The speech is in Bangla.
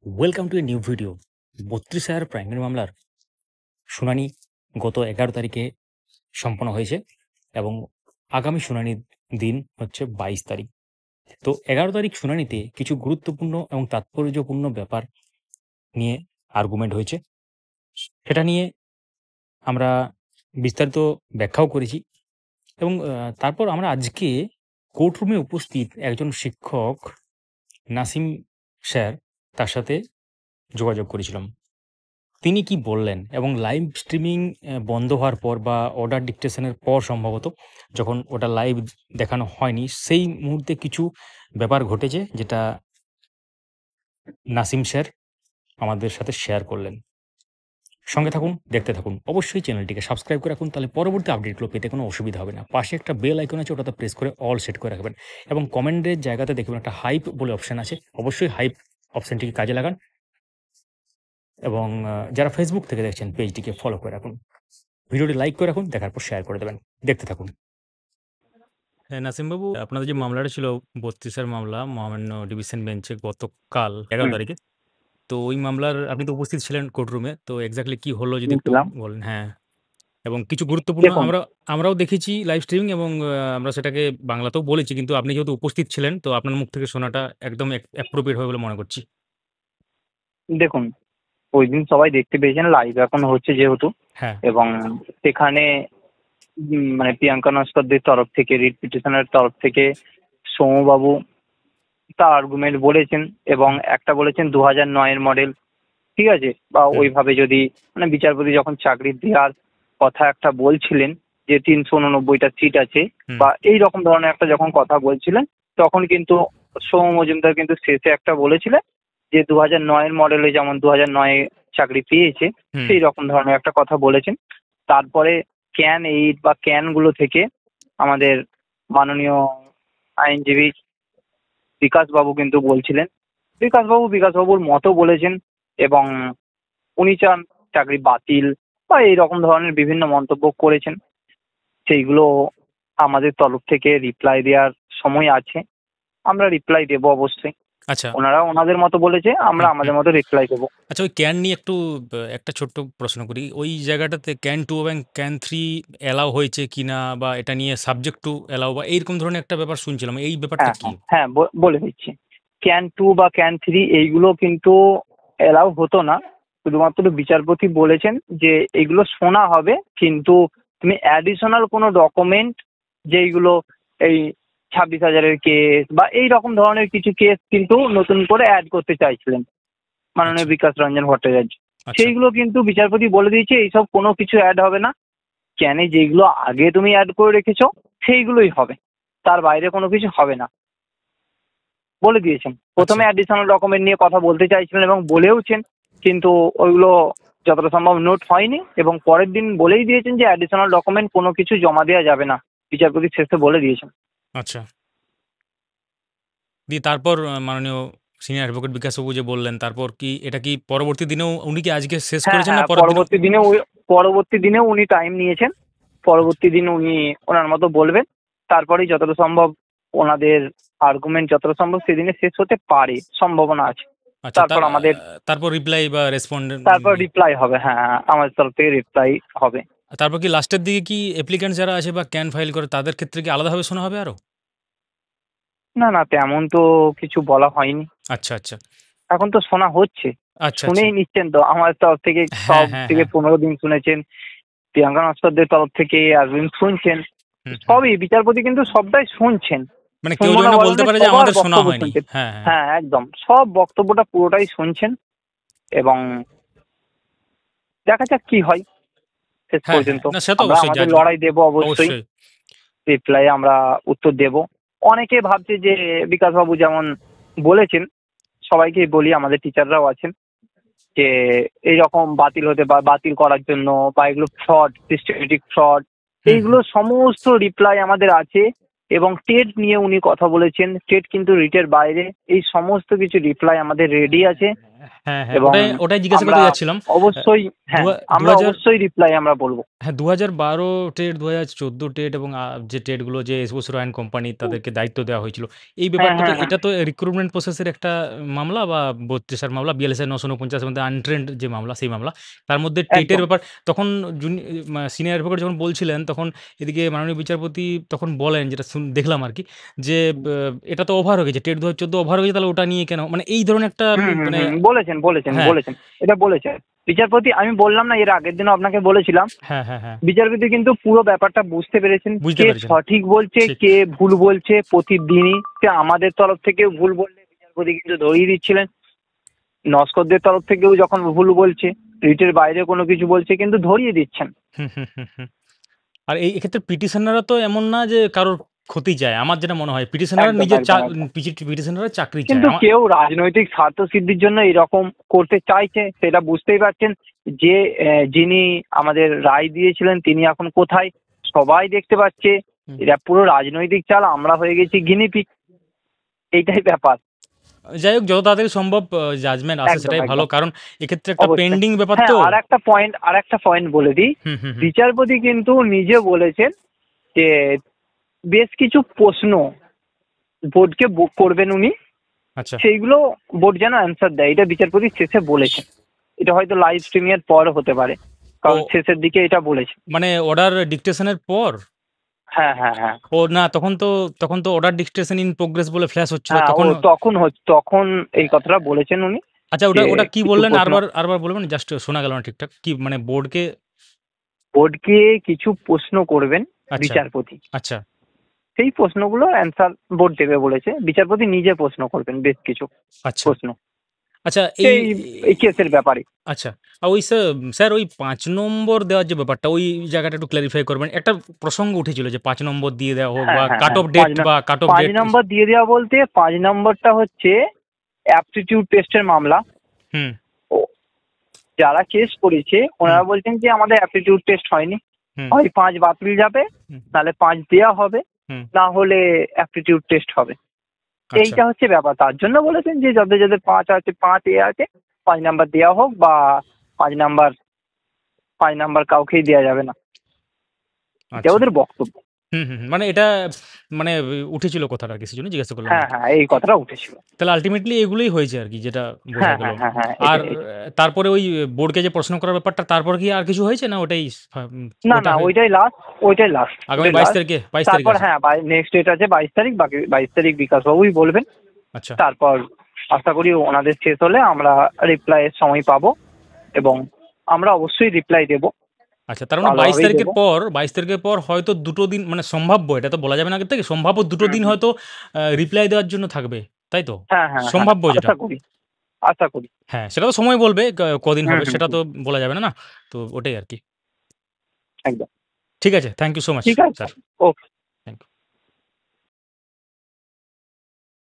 Welcome to a new video. ৩২ primary মামলার শুনানি গত ১১ তারিখে সম্পন্ন হয়েছে এবং আগামী শুনানির দিন হচ্ছে ২২ তারিখ। তো ১১ তারিখ শুনানিতে কিছু গুরুত্বপূর্ণ এবং তাৎপর্যপূর্ণ ব্যাপার নিয়ে আর্গুমেন্ট হয়েছে। সেটা নিয়ে আমরা বিস্তারিত ব্যাখ্যাও করেছি এবং তারপর আমরা আজকে কোর্টরুমে উপস্থিত একজন শিক্ষক নাসিম স্যার, তার সাথে যোগাযোগ করেছিলাম। তিনি কি বললেন এবং লাইভ স্ট্রিমিং বন্ধ হওয়ার পর বা অর্ডার ডিকটেশনের পর সম্ভবত, যখন ওটা লাইভ দেখানো হয়নি, সেই মুহূর্তে কিছু ব্যাপার ঘটেছে যেটা নাসিম স্যার আমাদের সাথে শেয়ার করলেন। সঙ্গে থাকুন, দেখতে থাকুন। অবশ্যই চ্যানেলটিকে সাবস্ক্রাইব করে রাখুন, তাহলে পরবর্তী আপডেটগুলো পেতে কোনো অসুবিধা হবে না। পাশে একটা বেল আইকন আছে, ওটাতে প্রেস করে অল সেট করে রাখবেন এবং কমেন্টের জায়গাতে দেখবেন একটা হাইপ বলে অপশান আছে। অবশ্যই হাইপ অপশানটিকে কাজে লাগান এবং যারা ফেসবুক থেকে দেখছেন পেজটিকে ফলো করে রাখুন। ভিডিওটি লাইক করে রাখুন, দেখার পর শেয়ার করে দেবেন। দেখতে থাকুন। হ্যাঁ, নাসিমবাবু, আপনাদের যে মামলাটা ছিল ৩২ মামলা মহামান্য ডিভিশন বেঞ্চে গতকাল ১১ হুম, তারিখে, তো ওই মামলার আপনি তো উপস্থিত ছিলেন কোর্টরুমে। তো এক্স্যাক্টলি কি হলো যদি একটু বুঝলাম। বলেন? হ্যাঁ, এবং কিছু গুরুত্বপূর্ণ দেখুন, আমরাও দেখেছি লাইভ স্ট্রিমিং এবং আমরা সেটাকে বাংলাতেও বলেছি। কিন্তু আপনি যেহেতু উপস্থিত ছিলেন, তো আপনার মুখ থেকে শোনাটা একদম অ্যাপ্রোপ্রিয়েট হবে বলে মনে করছি। দেখুন, ঐদিন সবাই দেখতে পেয়েছেন লাইভ এখন হচ্ছে যেহেতু, হ্যাঁ, এবং সেখানে মানে প্রিয়াঙ্কা নস্করদের তরফ থেকে, রিট পিটিশনের তরফ থেকে সৌম্যবাবু তার আর্গুমেন্ট বলেছেন এবং হুম, একটা বলেছেন 2009-এর মডেল, ঠিক আছে? বা হুম, ওইভাবে যদি মানে বিচারপতি যখন চাকরি দেওয়ার কথা একটা বলছিলেন যে 389টা সিট আছে হুম, বা এই রকম ধরনের একটা যখন কথা বলছিলেন, তখন কিন্তু সৌম্য মজুমদার কিন্তু শেষে একটা বলেছিলেন যে 2009-এর মডেলে যেমন 2009-এ চাকরি পেয়েছে হুম, সেই রকম ধরনের একটা কথা বলেছেন। তারপরে ক্যান এইট বা ক্যানগুলো থেকে আমাদের মাননীয় আইনজীবী বিকাশবাবু কিন্তু বলছিলেন, বিকাশবাবুর মতো বলেছেন এবং উনি চান চাকরি বাতিল বা এইরকম ধরনের বিভিন্ন মন্তব্য করেছেন। সেইগুলো আমাদের তরফ থেকে রিপ্লাই দেওয়ার সময় আছে, আমরা রিপ্লাই দেবো অবশ্যই। আচ্ছা, ওনারা ওনাদের মতো বলেছে, আমরা হুম, হুম। আমাদের মতো রিপ্লাই দেবো। আচ্ছা, ওই ক্যান নিয়ে একটু একটা ছোট্ট প্রশ্ন করি। ওই জায়গাটাতে ক্যান 2 এবং ক্যান 3 অ্যালাও হয়েছে কিনা, বা এটা নিয়ে সাবজেক্ট টু অ্যালাও বা এইরকম ধরনের একটা ব্যাপার শুনছিলাম। এই ব্যাপারটা হ্যাঁ কি? হ্যাঁ হ্যাঁ, বলে দিচ্ছি। ক্যান টু বা ক্যান থ্রি এইগুলো কিন্তু এলাও হতো না, শুধুমাত্র বিচারপতি বলেছেন যে এগুলো শোনা হবে, কিন্তু তুমি অ্যাডিশনাল কোনো ডকুমেন্ট যেইগুলো এই 26,000-এর কেস বা এই রকম ধরনের কিছু কেস কিন্তু নতুন করে অ্যাড করতে চাইছিলেন মাননীয় আচ্ছা, বিকাশ রঞ্জন ভট্টাচার্য। আচ্ছা, সেইগুলো কিন্তু বিচারপতি বলে দিয়েছে এইসব কোনো কিছু অ্যাড হবে না, ক্যানে যেগুলো আগে তুমি অ্যাড করে রেখেছো সেইগুলোই হবে, তার বাইরে কোনো কিছু হবে না বলে দিয়েছেন। আচ্ছা, প্রথমে অ্যাডিশনাল ডকুমেন্ট নিয়ে কথা বলতে চাইছিলেন এবং বলেওছেন, কিন্তু ওইগুলো যতটা সম্ভব নোট হয়নি এবং পরের দিন বলেই দিয়েছেন যে অ্যাডিশনাল ডকুমেন্ট কোনো কিছু জমা দেওয়া যাবে না, বিচারপতি শেষে বলে দিয়েছেন। আচ্ছা। দিয়ে তারপর মাননীয় সিনিয়র অ্যাডভোকেট বিকাশবাবু যে বললেন, তারপর কি এটা কি পরবর্তী দিনেও উনি কি আজকে শেষ হ্যাঁ করেছেন না হ্যাঁ, পরের দিনেও? পরবর্তী দিনেও উনি টাইম নিয়েছেন। আচ্ছা, পরবর্তী দিন উনি ওনার মতো বলবেন, তারপরেই যতটা সম্ভব ওনাদের আর্গুমেন্ট যতটা সম্ভব সেদিনে শেষ হতে পারে, সম্ভাবনা আছে। আচ্ছা। তারপর আমাদের তারপর রিপ্লাই বা রেসপন্ডেন্ট তারপর রিপ্লাই হবে, হ্যাঁ আমাদের তরফ থেকে রিপ্লাই হবে। তারপর কি লাস্টের দিকে কি অ্যাপ্লিক্যান্ট যারা আছে বা ক্যান ফাইল করে তাদের ক্ষেত্রে কি আলাদাভাবে শোনা হবে আরো? না না, তেমন তো কিছু বলা হয়নি, আচ্ছা, আচ্ছা, এখন তো শোনা হচ্ছে, আচ্ছা, আচ্ছা। শুনেই নিচ্ছেন তো। আমার তরফ থেকে হ্যাঁ, সব হ্যাঁ, থেকে হ্যাঁ। 15 দিন শুনেছেন, প্রিয়াঙ্কা নস্করদের তরফ থেকে এতদিন শুনছেন, হুম, হুম। সবই বিচারপতি কিন্তু সবটাই শুনছেন, মানে কেউ শুনবো যদি না না বলেন বলতে না, পারে যে সবার আমাদের শোনা বক্তব্য হয়নি। শুনছেন। হ্যাঁ, হ্যাঁ। হ্যাঁ একদম, সব বক্তব্যটা পুরোটাই শুনছেন এবং দেখা যাক কি হয় শেষ হ্যাঁ, হ্যাঁ। পর্যন্ত। না, সে তো আমরা অবশ্যই আমাদের জাজ লড়াই দেব অবশ্যই, অবশ্যই। রিপ্লাই আমরা উত্তর দেব। অনেকে ভাবছে যে বিকাশবাবু যেমন বলেছেন, সবাইকেই বলি, আমাদের টিচাররাও আছেন, যে এইরকম বাতিল হতে বা বাতিল করার জন্য বা এগুলো ফ্রড, সিস্টেমেটিক ফ্রড, হুম, হুম। এইগুলো সমস্ত রিপ্লাই আমাদের আছে এবং টেট নিয়ে উনি কথা বলেছেন, টেট কিন্তু রিটের বাইরে, এই সমস্ত কিছু রিপ্লাই আমাদের রেডি আছে হ্যাঁ, হ্যাঁ। এবং ওটাই জিজ্ঞাসা আমরা করতে যাচ্ছিলাম। অবশ্যই, হ্যাঁ, আমরা ২০০০ অবশ্যই রিপ্লাই আমরা বলবো। হ্যাঁ, ২০১২ টেট, ২০১৪ টেট এবং যে টেটগুলো যে এসবুস রয়ান কোম্পানি তাদেরকে দায়িত্ব দেওয়া হয়েছিল। এই হ্যাঁ, ব্যাপারটা তো হ্যাঁ, হ্যাঁ, এটা তো রিক্রুটমেন্ট প্রসেসের একটা মামলা বা ৩২ এর মামলা, বিএলএসআই ৯৪৯ এর মধ্যে আনট্রেন্ড যে মামলা, সেই মামলা। তার মধ্যে টেটের একদম। ব্যাপার তখন সিনিয়র অ্যাডভোকেট যখন বলছিলেন, তখন এদিকে মাননীয় বিচারপতি তখন বলেন, যেটা দেখলাম আরকি, যে এটা তো ওভার হয়ে গেছে। টেট ২০১৪ ওভার হয়ে গেছে, তাহলে ওটা নিয়ে কেন? মানে এই ধরনের একটা হুম, হুম, মানে হুম। বলেছেন, বলেছেন, হ্যাঁ, বলেছেন। এটা বলেছেন। বিচারপতি, আমি বললাম না এর আগের দিনও আপনাকে বলেছিলাম, হ্যাঁ, হ্যাঁ, হ্যাঁ। বিচারপতি কিন্তু পুরো ব্যাপারটা বুঝতে পেরেছেন। বুঝতে কে পেরেছেন। সঠিক বলছে, ঠিক। কে ভুল বলছে প্রতিদিনই। সে আমাদের তরফ থেকেও ভুল বললে বিচারপতি কিন্তু ধরিয়ে দিচ্ছিলেন। নস্করদের তরফ থেকেও যখন ভুল বলছে, রিটের বাইরে কোনো কিছু বলছে কিন্তু ধরিয়ে দিচ্ছেন। হুম, হুম, হুম, হুম। আর এক্ষেত্রে পিটিশনাররা তো এমন না যে কারোর ক্ষতি চায়। আমার যেটা মনে হয় পিটিশনাররা একদম, নিজের একদম, একদম। পিটিশনাররা চাকরি চায়। কিন্তু কেউ রাজনৈতিক স্বার্থ সিদ্ধির জন্য এরকম করতে চাইছে, সেটা বুঝতেই পারছেন। যে যিনি আমাদের রায় দিয়েছিলেন তিনি এখন কোথায় সবাই দেখতে পাচ্ছে। হুম। এরা পুরো রাজনৈতিক চাল, আমরা হয়ে গেছি গিনিপিগ। এইটাই ব্যাপার। যাই হোক, যত তাড়াতাড়ি সম্ভব জাজমেন্ট আসে একদম, সেটাই ভালো। একদম। কারণ এক্ষেত্রে একটা অবশ্যই। পেন্ডিং ব্যাপার হ্যাঁ, তো। আর একটা পয়েন্ট বলে দিই। হুম, হুম, হুম। বিচারপতি কিন্তু নিজে বলেছেন যে বেশ কিছু প্রশ্ন বোর্ডকে করবেন উনি, আচ্ছা। সেইগুলো বোর্ড যেন অ্যান্সার দেয়। এটা বিচারপতি শেষে বলেছেন। এটা হয়তো লাইভ স্ট্রিমিং এর পর হতে পারে, ও কারণ শেষের দিকে এটা বলেছে। মানে অর্ডার ডিক্টেশনের পর? হ্যাঁ, হ্যাঁ, হ্যাঁ, ও না, তখন তো অর্ডার ডিক্টেশন ইন প্রোগ্রেস বলে ফ্ল্যাশ হচ্ছিল। হ্যাঁ। ও তখন তখন এই কথাটা বলেছেন উনি, আচ্ছা, ওটা যে ওটা কি কিছু বললেন? প্রশ্ন আরেকবার বলবেন? জাস্ট শোনা গেল না ঠিকঠাক। কি মানে বোর্ডকে? বোর্ডকে কিছু প্রশ্ন করবেন আচ্ছা, বিচারপতি। আচ্ছা, সেই প্রশ্নগুলো অ্যান্সার বোর্ড দেবে বলেছে। বিচারপতি নিজে প্রশ্ন করবেন বেশ কিছু আচ্ছা, প্রশ্ন আচ্ছা। এই এই কেসের ব্যাপারে। আচ্ছা। ওই স্যার ওই ৫ নম্বর দেওয়ার যে ব্যাপারটা, ওই জায়গাটা একটু ক্লারিফাই করবেন। একটা প্রসঙ্গ উঠেছিল যে ৫ নম্বর দিয়ে দেওয়া হোক হ্যাঁ, বা হ্যাঁ, কাট হ্যাঁ। অফ ডেট বা কাট অফ ৫ ডেট। নম্বর দিয়ে দেওয়া বলতে ৫ নম্বরটা হচ্ছে অ্যাপটিটিউড টেস্টের মামলা। হুম, ও যারা কেস করেছে হুম, ওনারা বলছেন যে আমাদের অ্যাপটিটিউড টেস্ট হয়নি, হুম, হয় ৫ বাতিল যাবে, হুম, নাহলে ৫ দেওয়া হবে, হুম। না হলে অ্যাপটিটিউড টেস্ট হবে। আচ্ছা, এইটা হচ্ছে ব্যাপার। তার জন্য বলেছেন যে যাদের যাদের ৫ আছে, ৫ আছে, ৫ নাম্বার দেওয়া হোক, বা ৫ নাম্বার ৫ নাম্বার কাউকেই দেওয়া যাবে না। এটা আচ্ছা। ওদের বক্তব্য। হুম, হুম, হুম। মানে এটা মানে উঠেছিল কথাটা আরকি, সেজন্য জিজ্ঞাসা করলাম হ্যাঁ, আরকি। হ্যাঁ, এই কথাটা উঠেছিল। তাহলে আল্টিমেটলি এগুলোই হয়েছে আরকি, যেটা বোঝা হ্যাঁ, গেল। হ্যাঁ, হ্যাঁ, হ্যাঁ, আর এটাই, এটাই। তারপরে ওই বোর্ডকে যে প্রশ্ন করার ব্যাপারটা, তারপর কি আর কিছু হয়েছে? না ওটাই না, ওটা না, হয়ে ওইটাই লাস্ট, ওইটাই লাস্ট, আগামী ওইটাই ২২ লাস্ট। তারিখে ২২ তারিখে তারপর আছে? হ্যাঁ, নেক্সট ডেট আছে ২২ তারিখ। বাকি ২২ তারিখ বিকাশবাবুই বলবেন। আচ্ছা, তারপর আশা করি ওনাদের শেষ হলে আমরা রিপ্লাইয়ের সময় পাবো, এবং আমরা অবশ্যই রিপ্লাই দেব, আচ্ছা। তার মানে ২২ ভালোভাবেই তারিখের দেব। পর ২২ তারিখের পর হয়তো ২ টো দিন, মানে সম্ভাব্য, এটা তো বলা যাবে না আগে থেকে। সম্ভাব্য ২ টো হুম, দিন হুম। হয়তো রিপ্লাই দেওয়ার জন্য থাকবে। তাই তো? হ্যাঁ, হ্যাঁ, হ্যাঁ, সম্ভাব্য যেটা। আশা করি, আশা করি। হ্যাঁ, সেটা তো সময় বলবে কদিন হুম, হবে হুম, সেটা হুম। তো বলা যাবে না, না? তো ওটাই আরকি। একদম। ঠিক আছে। থ্যাংক ইউ সো মাচ ঠিক আছে। স্যার। ওকে।